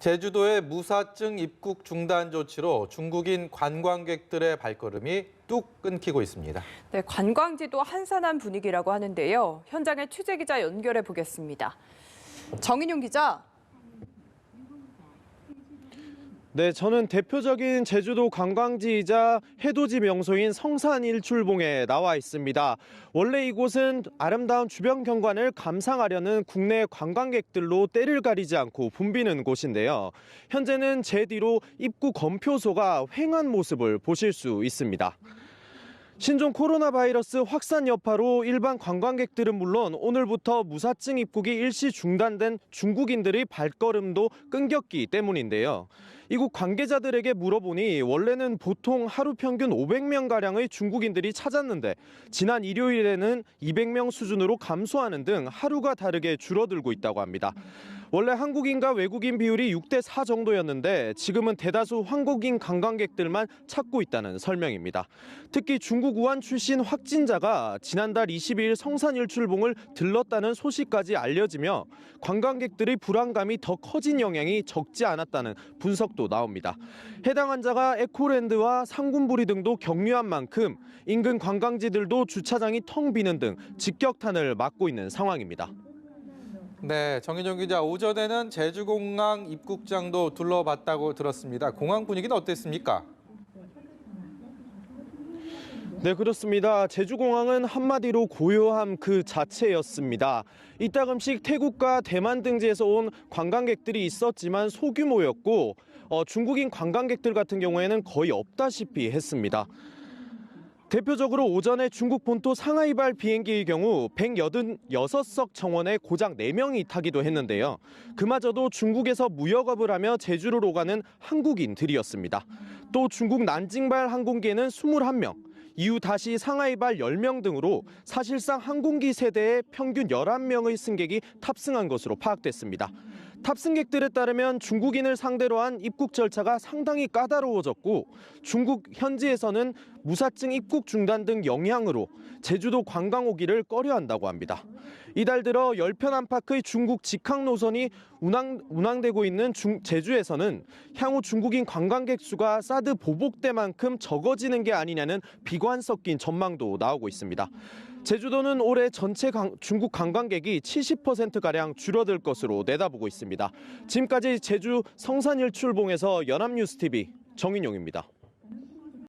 제주도의 무사증 입국 중단 조치로 중국인 관광객들의 발걸음이 뚝 끊기고 있습니다. 네, 관광지도 한산한 분위기라고 하는데요. 현장에 취재기자 연결해 보겠습니다. 정인용 기자. 네, 저는 대표적인 제주도 관광지이자 해돋이 명소인 성산 일출봉에 나와 있습니다. 원래 이곳은 아름다운 주변 경관을 감상하려는 국내 관광객들로 때를 가리지 않고 붐비는 곳인데요. 현재는 제 뒤로 입구 검표소가 횡한 모습을 보실 수 있습니다. 신종 코로나 바이러스 확산 여파로 일반 관광객들은 물론 오늘부터 무사증 입국이 일시 중단된 중국인들의 발걸음도 끊겼기 때문인데요. 이곳 관계자들에게 물어보니 원래는 보통 하루 평균 500명가량의 중국인들이 찾았는데 지난 일요일에는 200명 수준으로 감소하는 등 하루가 다르게 줄어들고 있다고 합니다. 원래 한국인과 외국인 비율이 6대4 정도였는데 지금은 대다수 한국인 관광객들만 찾고 있다는 설명입니다. 특히 중국 우한 출신 확진자가 지난달 22일 성산 일출봉을 들렀다는 소식까지 알려지며 관광객들의 불안감이 더 커진 영향이 적지 않았다는 분석도 나옵니다. 해당 환자가 에코랜드와 상군부리 등도 격리한 만큼 인근 관광지들도 주차장이 텅 비는 등 직격탄을 맞고 있는 상황입니다. 네, 정인용 기자, 오전에는 제주공항 입국장도 둘러봤다고 들었습니다. 공항 분위기는 어땠습니까? 네, 그렇습니다. 제주공항은 한마디로 고요함 그 자체였습니다. 이따금씩 태국과 대만 등지에서 온 관광객들이 있었지만 소규모였고 중국인 관광객들 같은 경우에는 거의 없다시피 했습니다. 대표적으로 오전에 중국 본토 상하이발 비행기의 경우 186석 정원에 고작 4명이 타기도 했는데요. 그마저도 중국에서 무역업을 하며 제주를 오가는 한국인들이었습니다. 또 중국 난징발 항공기에는 21명, 이후 다시 상하이발 10명 등으로 사실상 항공기 세대에 평균 11명의 승객이 탑승한 것으로 파악됐습니다. 탑승객들에 따르면 중국인을 상대로 한 입국 절차가 상당히 까다로워졌고 중국 현지에서는 무사증 입국 중단 등 영향으로 제주도 관광 오기를 꺼려한다고 합니다. 이달 들어 10편 안팎의 중국 직항 노선이 운항되고 있는 제주에서는 향후 중국인 관광객 수가 사드 보복 때만큼 적어지는 게 아니냐는 비관 섞인 전망도 나오고 있습니다. 제주도는 올해 전체 중국 관광객이 70%가량 줄어들 것으로 내다보고 있습니다. 지금까지 제주 성산일출봉에서 연합뉴스TV 정인용입니다.